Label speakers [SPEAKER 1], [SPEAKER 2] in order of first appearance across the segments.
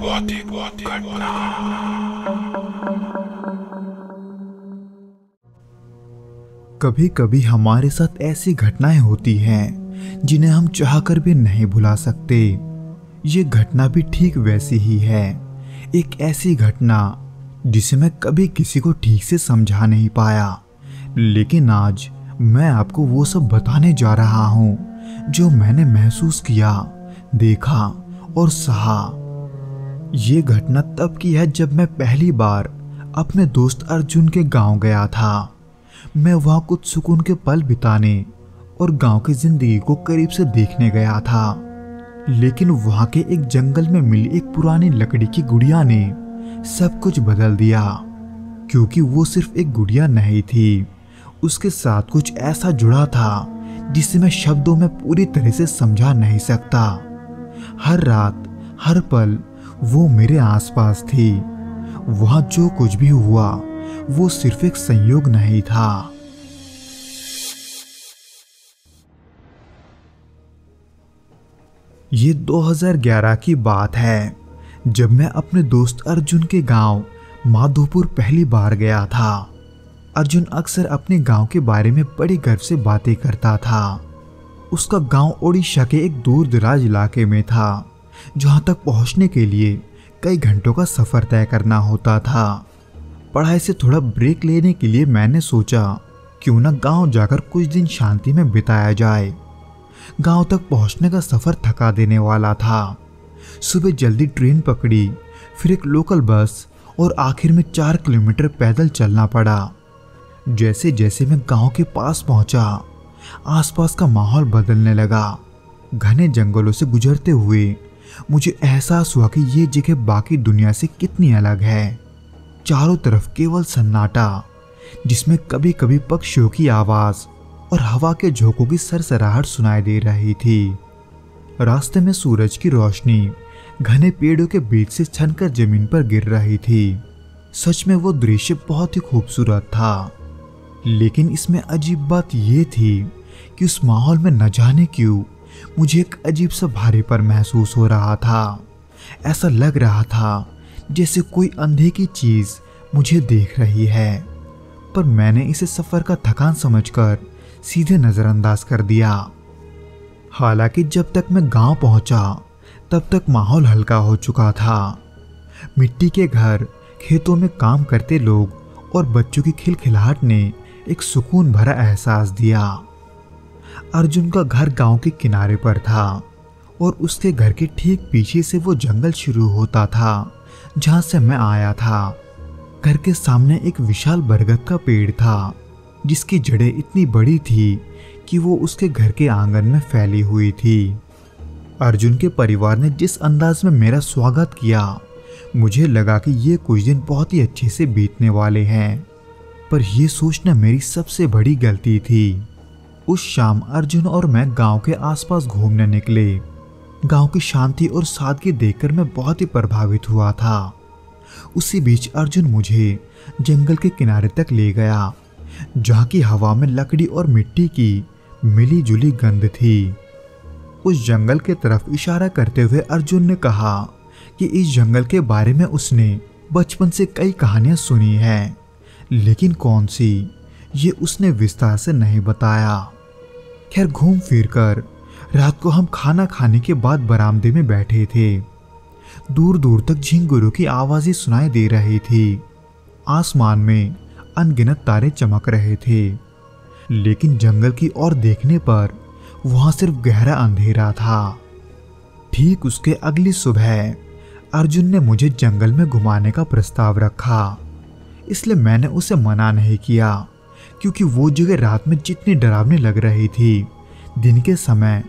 [SPEAKER 1] घटना।
[SPEAKER 2] कभी कभी हमारे साथ ऐसी घटनाएं होती हैं जिन्हें हम चाहकर भी नहीं भुला सकते। ये घटना भी ठीक वैसी ही है, एक ऐसी घटना जिसे मैं कभी किसी को ठीक से समझा नहीं पाया, लेकिन आज मैं आपको वो सब बताने जा रहा हूँ जो मैंने महसूस किया, देखा और सहा। ये घटना तब की है जब मैं पहली बार अपने दोस्त अर्जुन के गांव गया था। मैं वहां कुछ सुकून के पल बिताने और गांव की जिंदगी को करीब से देखने गया था, लेकिन वहां के एक जंगल में मिली एक पुरानी लकड़ी की गुड़िया ने सब कुछ बदल दिया। क्योंकि वो सिर्फ एक गुड़िया नहीं थी, उसके साथ कुछ ऐसा जुड़ा था जिसे मैं शब्दों में पूरी तरह से समझा नहीं सकता। हर रात हर पल वो मेरे आसपास थी। वहां जो कुछ भी हुआ वो सिर्फ एक संयोग नहीं था। ये 2011 की बात है, जब मैं अपने दोस्त अर्जुन के गांव माधोपुर पहली बार गया था। अर्जुन अक्सर अपने गांव के बारे में बड़ी गर्व से बातें करता था। उसका गांव ओडिशा के एक दूर दराज इलाके में था, जहां तक पहुंचने के लिए कई घंटों का सफर तय करना होता था। पढ़ाई से थोड़ा ब्रेक लेने के लिए मैंने सोचा क्यों न गांव जाकर कुछ दिन शांति में बिताया जाए। गांव तक पहुंचने का सफर थका देने वाला था। सुबह जल्दी ट्रेन पकड़ी, फिर एक लोकल बस और आखिर में 4 किलोमीटर पैदल चलना पड़ा। जैसे जैसे मैं गांव के पास पहुंचा, आसपास का माहौल बदलने लगा। घने जंगलों से गुजरते हुए मुझे एहसास हुआ कि ये जगह बाकी दुनिया से कितनी अलग है। चारों तरफ केवल सन्नाटा, जिसमें कभी कभी पक्षियों की आवाज और हवा के झोंकों की सरसराहट सुनाई दे रही थी। रास्ते में सूरज की रोशनी घने पेड़ों के बीच से छनकर जमीन पर गिर रही थी। सच में वो दृश्य बहुत ही खूबसूरत था, लेकिन इसमें अजीब बात ये थी कि उस माहौल में न जाने क्यों मुझे एक अजीब सा भारीपन महसूस हो रहा था। ऐसा लग रहा था जैसे कोई अंधे की चीज मुझे देख रही है, पर मैंने इसे सफर का थकान समझकर सीधे नजरअंदाज कर दिया। हालांकि जब तक मैं गांव पहुंचा तब तक माहौल हल्का हो चुका था। मिट्टी के घर, खेतों में काम करते लोग और बच्चों की खिलखिलाहट ने एक सुकून भरा एहसास दिया। अर्जुन का घर गांव के किनारे पर था और उसके घर के ठीक पीछे से वो जंगल शुरू होता था जहां से मैं आया था। घर के सामने एक विशाल बरगद का पेड़ था, जिसकी जड़ें इतनी बड़ी थी कि वो उसके घर के आंगन में फैली हुई थी। अर्जुन के परिवार ने जिस अंदाज में मेरा स्वागत किया, मुझे लगा कि ये कुछ दिन बहुत ही अच्छे से बीतने वाले हैं, पर यह सोचना मेरी सबसे बड़ी गलती थी। उस शाम अर्जुन और मैं गांव के आसपास घूमने निकले। गांव की शांति और सादगी देखकर मैं बहुत ही प्रभावित हुआ था। उसी बीच अर्जुन मुझे जंगल के किनारे तक ले गया, जहां की हवा में लकड़ी और मिट्टी की मिली जुली गंध थी। उस जंगल के तरफ इशारा करते हुए अर्जुन ने कहा कि इस जंगल के बारे में उसने बचपन से कई कहानियां सुनी हैं, लेकिन कौन सी ये उसने विस्तार से नहीं बताया। खैर, घूम फिर कर रात को हम खाना खाने के बाद बरामदे में बैठे थे। दूर दूर तक झिंगुरों की आवाजें सुनाई दे रही थी। आसमान में अनगिनत तारे चमक रहे थे, लेकिन जंगल की ओर देखने पर वहां सिर्फ गहरा अंधेरा था। ठीक उसके अगली सुबह अर्जुन ने मुझे जंगल में घुमाने का प्रस्ताव रखा, इसलिए मैंने उसे मना नहीं किया, क्योंकि वो जगह रात में जितनी डरावनी लग रही थी, दिन के समय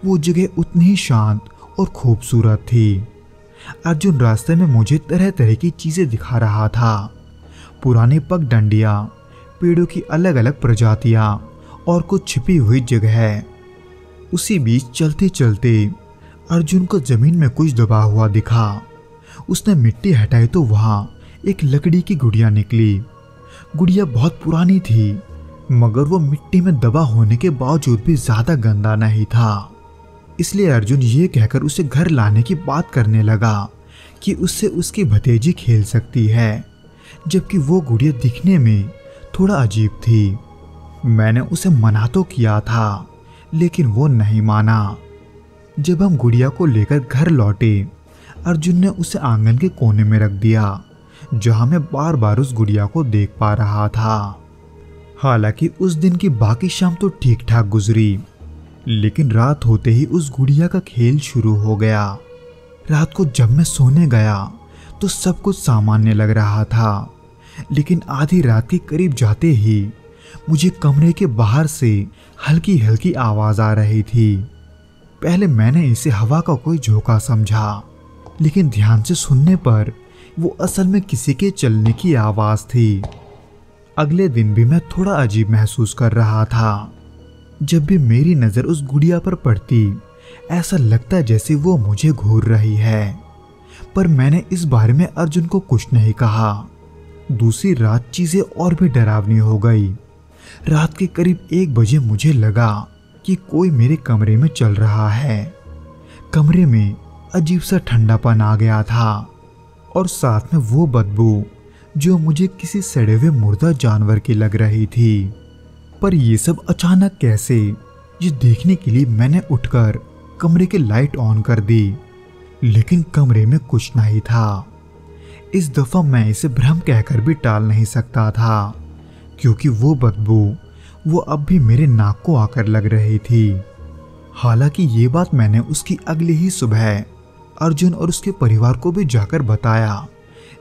[SPEAKER 2] वो जगह उतनी ही शांत और खूबसूरत थी। अर्जुन रास्ते में मुझे तरह तरह की चीजें दिखा रहा था। पुरानी पगडंडियां, पेड़ों की अलग अलग प्रजातियां और कुछ छिपी हुई जगह। उसी बीच चलते चलते अर्जुन को जमीन में कुछ दबा हुआ दिखा। उसने मिट्टी हटाई तो वहां एक लकड़ी की गुड़िया निकली। गुड़िया बहुत पुरानी थी, मगर वो मिट्टी में दबा होने के बावजूद भी ज्यादा गंदा नहीं था। इसलिए अर्जुन ये कहकर उसे घर लाने की बात करने लगा कि उससे उसकी भतीजी खेल सकती है, जबकि वो गुड़िया दिखने में थोड़ा अजीब थी। मैंने उसे मना तो किया था, लेकिन वो नहीं माना। जब हम गुड़िया को लेकर घर लौटे, अर्जुन ने उसे आंगन के कोने में रख दिया, जहां मैं बार बार उस गुड़िया को देख पा रहा था। हालांकि उस दिन की बाकी शाम तो ठीक ठाक गुजरी, लेकिन रात होते ही उस गुड़िया का खेल शुरू हो गया। रात को जब मैं सोने गया तो सब कुछ सामान्य लग रहा था, लेकिन आधी रात के करीब जाते ही मुझे कमरे के बाहर से हल्की हल्की आवाज आ रही थी। पहले मैंने इसे हवा का कोई झोंका समझा, लेकिन ध्यान से सुनने पर वो असल में किसी के चलने की आवाज थी। अगले दिन भी मैं थोड़ा अजीब महसूस कर रहा था। जब भी मेरी नजर उस गुड़िया पर पड़ती, ऐसा लगता जैसे वो मुझे घूर रही है। पर मैंने इस बारे में अर्जुन को कुछ नहीं कहा। दूसरी रात चीजें और भी डरावनी हो गई। रात के करीब 1 बजे मुझे लगा कि कोई मेरे कमरे में चल रहा है। कमरे में अजीब सा ठंडापन आ गया था, और साथ में वो बदबू जो मुझे किसी सड़े हुए मुर्दा जानवर की लग रही थी। पर ये सब अचानक कैसे, ये देखने के लिए मैंने उठकर कमरे की लाइट ऑन कर दी, लेकिन कमरे में कुछ नहीं था। इस दफा मैं इसे भ्रम कहकर भी टाल नहीं सकता था, क्योंकि वो बदबू वो अब भी मेरे नाक को आकर लग रही थी। हालांकि ये बात मैंने उसकी अगली ही सुबह अर्जुन और उसके परिवार को भी जाकर बताया,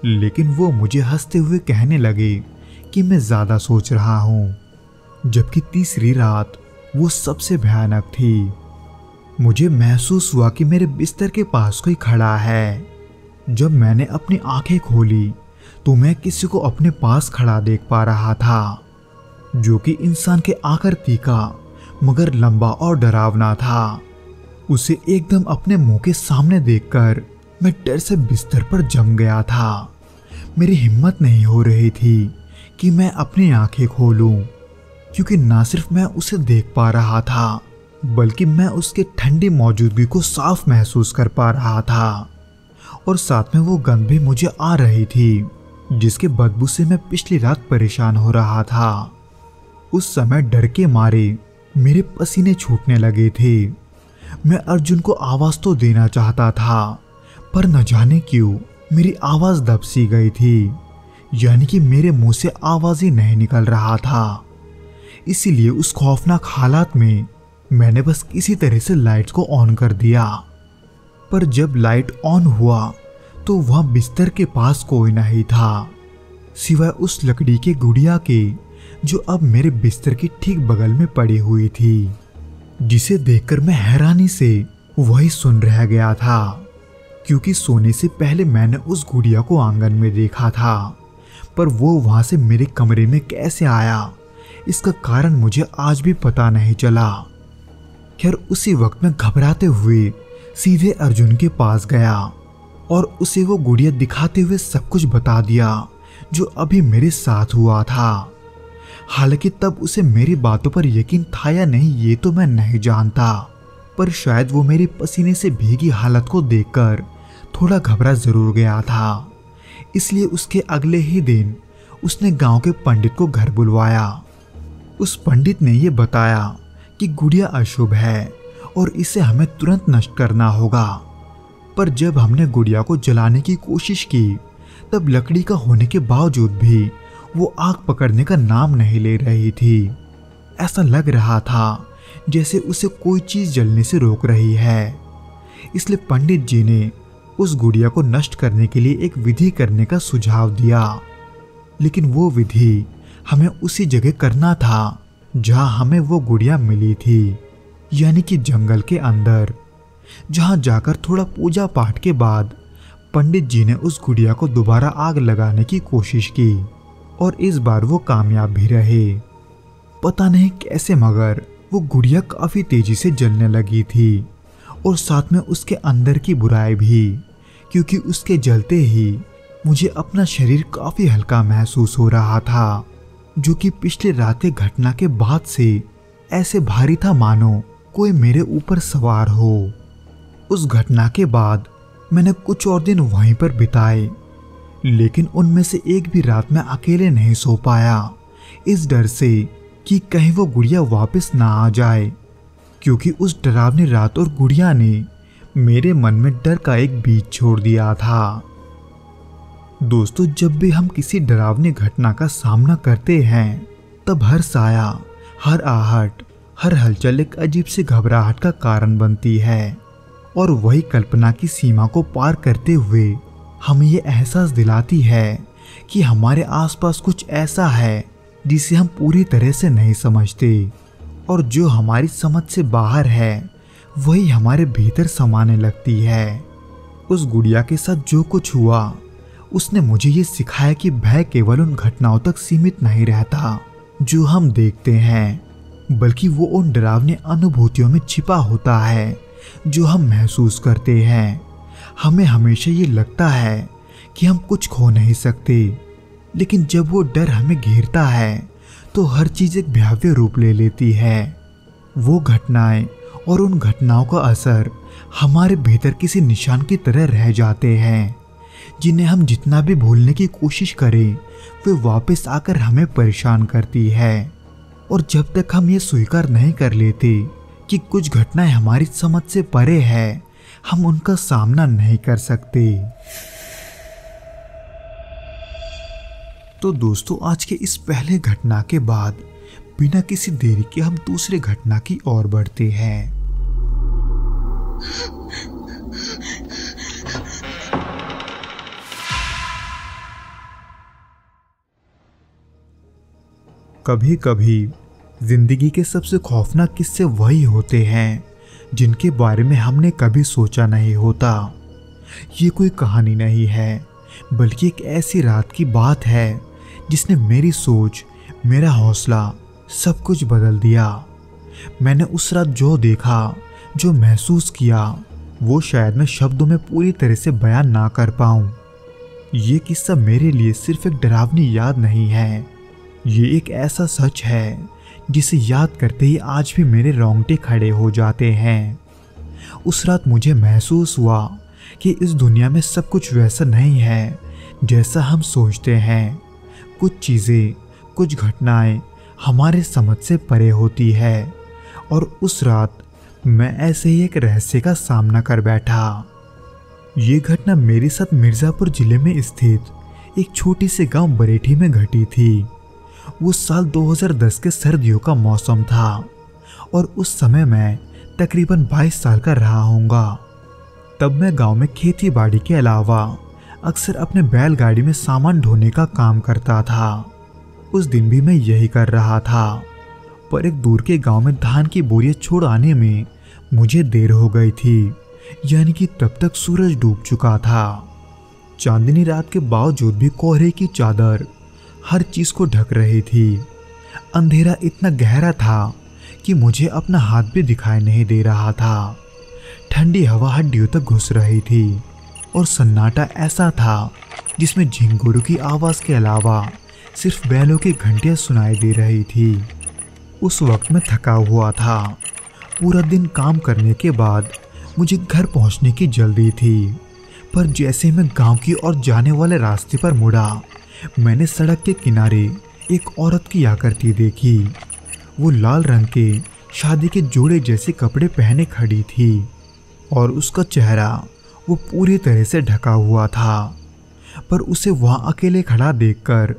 [SPEAKER 2] लेकिन वो मुझे हंसते हुए कहने लगे कि मैं ज्यादा सोच रहा हूं। जबकि तीसरी रात वो सबसे भयानक थी। मुझे महसूस हुआ कि मेरे बिस्तर के पास कोई खड़ा है। जब मैंने अपनी आंखें खोली तो मैं किसी को अपने पास खड़ा देख पा रहा था, जो कि इंसान के आकृति का मगर लंबा और डरावना था। उसे एकदम अपने मुंह के सामने देखकर मैं डर से बिस्तर पर जम गया था। मेरी हिम्मत नहीं हो रही थी कि मैं अपनी आंखें खोलूं, क्योंकि ना सिर्फ मैं उसे देख पा रहा था, बल्कि मैं उसके ठंडी मौजूदगी को साफ महसूस कर पा रहा था। और साथ में वो गंध भी मुझे आ रही थी, जिसके बदबू से मैं पिछली रात परेशान हो रहा था। उस समय डर के मारे मेरे पसीने छूटने लगे थे। मैं अर्जुन को आवाज तो देना चाहता था, पर न जाने क्यों मेरी आवाज दब सी गई थी, यानी कि मेरे मुंह से आवाज ही नहीं निकल रहा था। इसीलिए उस खौफनाक हालात में मैंने बस किसी तरह से लाइट्स को ऑन कर दिया। पर जब लाइट ऑन हुआ तो वहां बिस्तर के पास कोई नहीं था, सिवाय उस लकड़ी के गुड़िया के, जो अब मेरे बिस्तर की ठीक बगल में पड़ी हुई थी, जिसे देखकर मैं हैरानी से वही सुन रह गया था। क्योंकि सोने से पहले मैंने उस गुड़िया को आंगन में देखा था, पर वो वहां से मेरे कमरे में कैसे आया, इसका कारण मुझे आज भी पता नहीं चला। खैर, उसी वक्त मैं घबराते हुए सीधे अर्जुन के पास गया और उसे वो गुड़िया दिखाते हुए सब कुछ बता दिया जो अभी मेरे साथ हुआ था। हालांकि तब उसे मेरी बातों पर यकीन था या नहीं ये तो मैं नहीं जानता, पर शायद वो मेरी पसीने से भीगी हालत को देखकर थोड़ा घबरा जरूर गया था। इसलिए उसके अगले ही दिन उसने गांव के पंडित को घर बुलवाया। उस पंडित ने ये बताया कि गुड़िया अशुभ है और इसे हमें तुरंत नष्ट करना होगा। पर जब हमने गुड़िया को जलाने की कोशिश की, तब लकड़ी का होने के बावजूद भी वो आग पकड़ने का नाम नहीं ले रही थी। ऐसा लग रहा था जैसे उसे कोई चीज जलने से रोक रही है। इसलिए पंडित जी ने उस गुड़िया को नष्ट करने के लिए एक विधि करने का सुझाव दिया, लेकिन वो विधि हमें उसी जगह करना था जहां हमें वो गुड़िया मिली थी, यानी कि जंगल के अंदर, जहां जाकर थोड़ा पूजा पाठ के बाद पंडित जी ने उस गुड़िया को दोबारा आग लगाने की कोशिश की और इस बार वो कामयाब भी रहे। पता नहीं कैसे, मगर वो गुड़िया काफी तेजी से जलने लगी थी और साथ में उसके अंदर की बुराई भी, क्योंकि उसके जलते ही मुझे अपना शरीर काफी हल्का महसूस हो रहा था, जो कि पिछली रात की घटना के बाद से ऐसे भारी था मानो कोई मेरे ऊपर सवार हो। उस घटना के बाद मैंने कुछ और दिन वहीं पर बिताए, लेकिन उनमें से एक भी रात में अकेले नहीं सो पाया, इस डर से कि कहीं वो गुड़िया वापस ना आ जाए, क्योंकि उस डरावनी रात और गुड़िया ने मेरे मन में डर का एक बीज छोड़ दिया था। दोस्तों, जब भी हम किसी डरावनी घटना का सामना करते हैं, तब हर साया, हर आहट, हर हलचल एक अजीब सी घबराहट का कारण बनती है, और वही कल्पना की सीमा को पार करते हुए हमें ये एहसास दिलाती है कि हमारे आसपास कुछ ऐसा है जिसे हम पूरी तरह से नहीं समझते, और जो हमारी समझ से बाहर है वही हमारे भीतर समाने लगती है। उस गुड़िया के साथ जो कुछ हुआ, उसने मुझे ये सिखाया कि भय केवल उन घटनाओं तक सीमित नहीं रहता जो हम देखते हैं, बल्कि वो उन डरावनी अनुभूतियों में छिपा होता है जो हम महसूस करते हैं। हमें हमेशा ये लगता है कि हम कुछ खो नहीं सकते, लेकिन जब वो डर हमें घेरता है तो हर चीज़ एक भयावह रूप ले लेती है। वो घटनाएं और उन घटनाओं का असर हमारे भीतर किसी निशान की तरह रह जाते हैं, जिन्हें हम जितना भी भूलने की कोशिश करें वे वापस आकर हमें परेशान करती है। और जब तक हम ये स्वीकार नहीं कर लेते कि कुछ घटनाएं हमारी समझ से परे है, हम उनका सामना नहीं कर सकते। तो दोस्तों, आज के इस पहले घटना के बाद बिना किसी देरी के हम दूसरे घटना की ओर बढ़ते हैं। कभी कभी जिंदगी के सबसे खौफनाक किस्से वही होते हैं जिनके बारे में हमने कभी सोचा नहीं होता। ये कोई कहानी नहीं है, बल्कि एक ऐसी रात की बात है जिसने मेरी सोच, मेरा हौसला, सब कुछ बदल दिया। मैंने उस रात जो देखा, जो महसूस किया, वो शायद मैं शब्दों में पूरी तरह से बयान ना कर पाऊँ। ये किस्सा मेरे लिए सिर्फ एक डरावनी याद नहीं है, ये एक ऐसा सच है जिसे याद करते ही आज भी मेरे रोंगटे खड़े हो जाते हैं। उस रात मुझे महसूस हुआ कि इस दुनिया में सब कुछ वैसा नहीं है जैसा हम सोचते हैं। कुछ चीज़ें, कुछ घटनाएं हमारे समझ से परे होती है, और उस रात मैं ऐसे ही एक रहस्य का सामना कर बैठा। ये घटना मेरे साथ मिर्ज़ापुर जिले में स्थित एक छोटी से गांव बरेठी में घटी थी। वो साल 2010 के सर्दियों का मौसम था, और उस समय मैं तकरीबन 22 साल का रहा होऊंगा। तब मैं गांव में खेती बाड़ी के अलावा अक्सर अपने बैलगाड़ी में सामान ढोने का काम करता था। उस दिन भी मैं यही कर रहा था, पर एक दूर के गांव में धान की बोरियां छोड़ आने में मुझे देर हो गई थी, यानी कि तब तक सूरज डूब चुका था। चांदनी रात के बावजूद भी कोहरे की चादर हर चीज को ढक रही थी। अंधेरा इतना गहरा था कि मुझे अपना हाथ भी दिखाई नहीं दे रहा था। ठंडी हवा हड्डियों तक घुस रही थी, और सन्नाटा ऐसा था जिसमें झिंगुरों की आवाज के अलावा सिर्फ बैलों की घंटियां सुनाई दे रही थी। उस वक्त मैं थका हुआ था। पूरा दिन काम करने के बाद मुझे घर पहुंचने की जल्दी थी, पर जैसे मैं गांव की ओर जाने वाले रास्ते पर मुड़ा, मैंने सड़क के किनारे एक औरत की आकृति देखी। वो लाल रंग के शादी के जोड़े जैसे कपड़े पहने खड़ी थी, और उसका चेहरा वो पूरी तरह से ढका हुआ था। पर उसे वहाँ अकेले खड़ा देखकर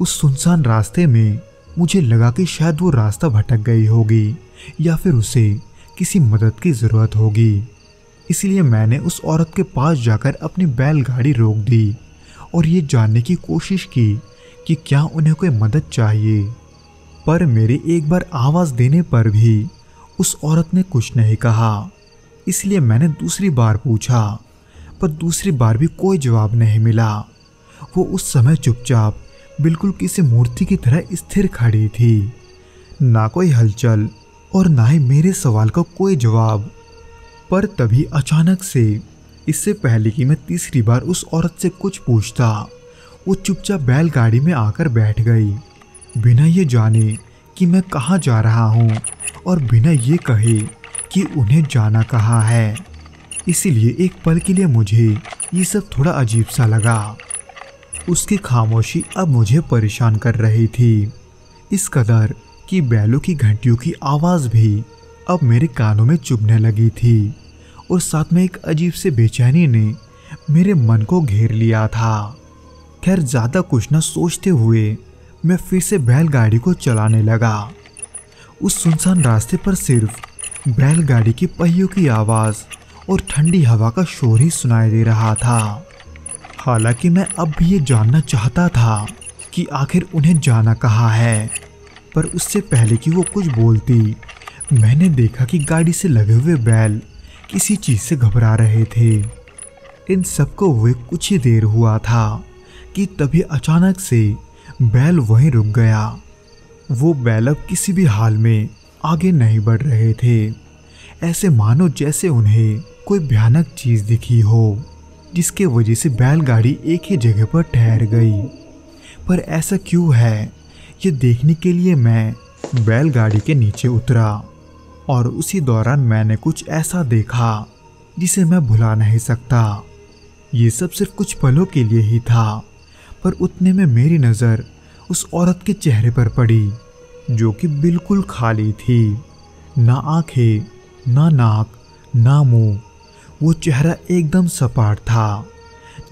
[SPEAKER 2] उस सुनसान रास्ते में मुझे लगा कि शायद वो रास्ता भटक गई होगी, या फिर उसे किसी मदद की ज़रूरत होगी। इसलिए मैंने उस औरत के पास जाकर अपनी बैलगाड़ी रोक दी और ये जानने की कोशिश की कि क्या उन्हें कोई मदद चाहिए। पर मेरे एक बार आवाज़ देने पर भी उस औरत ने कुछ नहीं कहा। इसलिए मैंने दूसरी बार पूछा, पर दूसरी बार भी कोई जवाब नहीं मिला। वो उस समय चुपचाप बिल्कुल किसी मूर्ति की तरह स्थिर खड़ी थी, ना कोई हलचल और ना ही मेरे सवाल का कोई जवाब। पर तभी अचानक से, इससे पहले कि मैं तीसरी बार उस औरत से कुछ पूछता, वो चुपचाप बैलगाड़ी में आकर बैठ गई, बिना ये जाने कि मैं कहाँ जा रहा हूँ और बिना ये कहे कि उन्हें जाना कहाँ है। इसीलिए एक पल के लिए मुझे ये सब थोड़ा अजीब सा लगा। उसकी खामोशी अब मुझे परेशान कर रही थी, इस कदर कि बैलों की घंटियों की आवाज़ भी अब मेरे कानों में चुभने लगी थी और साथ में एक अजीब से बेचैनी ने मेरे मन को घेर लिया था। खैर ज़्यादा कुछ न सोचते हुए मैं फिर से बैलगाड़ी को चलाने लगा। उस सुनसान रास्ते पर सिर्फ बैलगाड़ी के पहियों की आवाज़ और ठंडी हवा का शोर ही सुनाई दे रहा था। हालांकि मैं अब भी ये जानना चाहता था कि आखिर उन्हें जाना कहाँ है, पर उससे पहले कि वो कुछ बोलती मैंने देखा कि गाड़ी से लगे हुए बैल किसी चीज़ से घबरा रहे थे। इन सबको हुए कुछ ही देर हुआ था कि तभी अचानक से बैल वहीं रुक गया। वो बैल अब किसी भी हाल में आगे नहीं बढ़ रहे थे, ऐसे मानो जैसे उन्हें कोई भयानक चीज़ दिखी हो, जिसके वजह से बैलगाड़ी एक ही जगह पर ठहर गई। पर ऐसा क्यों है, ये देखने के लिए मैं बैलगाड़ी के नीचे उतरा और उसी दौरान मैंने कुछ ऐसा देखा जिसे मैं भुला नहीं सकता। ये सब सिर्फ कुछ पलों के लिए ही था, पर उतने में मेरी नज़र उस औरत के चेहरे पर पड़ी जो कि बिल्कुल खाली थी, ना आंखें, ना नाक, ना मुंह। वो चेहरा एकदम सपाट था,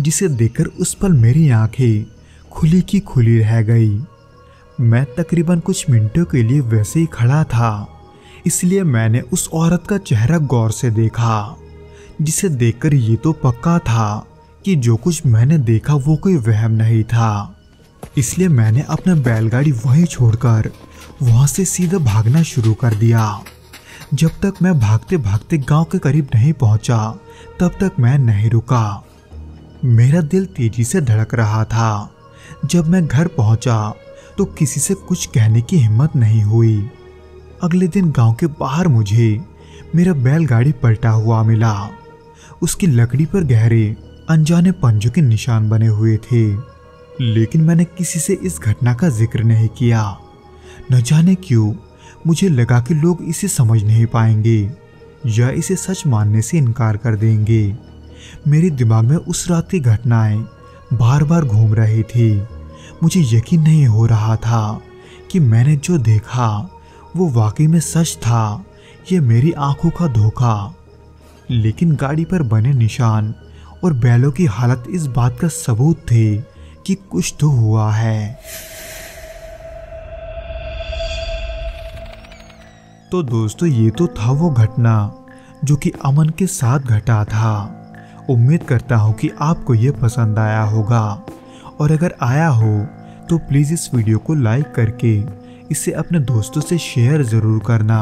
[SPEAKER 2] जिसे देखकर उस पल मेरी आंखें खुली की खुली रह गई। मैं तकरीबन कुछ मिनटों के लिए वैसे ही खड़ा था, इसलिए मैंने उस औरत का चेहरा गौर से देखा, जिसे देखकर ये तो पक्का था कि जो कुछ मैंने देखा वो कोई वहम नहीं था। इसलिए मैंने अपना बैलगाड़ी वहीं छोड़कर वहां से सीधा भागना शुरू कर दिया। जब तक मैं भागते भागते गांव के करीब नहीं पहुंचा, तब तक मैं नहीं रुका। मेरा दिल तेजी से धड़क रहा था। जब मैं घर पहुंचा तो किसी से कुछ कहने की हिम्मत नहीं हुई। अगले दिन गांव के बाहर मुझे मेरा बैलगाड़ी पलटा हुआ मिला। उसकी लकड़ी पर गहरे अनजाने पंजों के निशान बने हुए थे, लेकिन मैंने किसी से इस घटना का जिक्र नहीं किया। न जाने क्यों मुझे लगा कि लोग इसे समझ नहीं पाएंगे या इसे सच मानने से इनकार कर देंगे। मेरे दिमाग में उस रात की घटनाएं बार बार घूम रही थी। मुझे यकीन नहीं हो रहा था कि मैंने जो देखा वो वाकई में सच था, ये मेरी आंखों का धोखा। लेकिन गाड़ी पर बने निशान और बैलों की हालत इस बात का सबूत थे कि कुछ तो हुआ है। तो दोस्तों, ये तो था वो घटना जो कि अमन के साथ घटा था। उम्मीद करता हूँ कि आपको ये पसंद आया होगा, और अगर आया हो तो प्लीज़ इस वीडियो को लाइक करके इसे अपने दोस्तों से शेयर ज़रूर करना।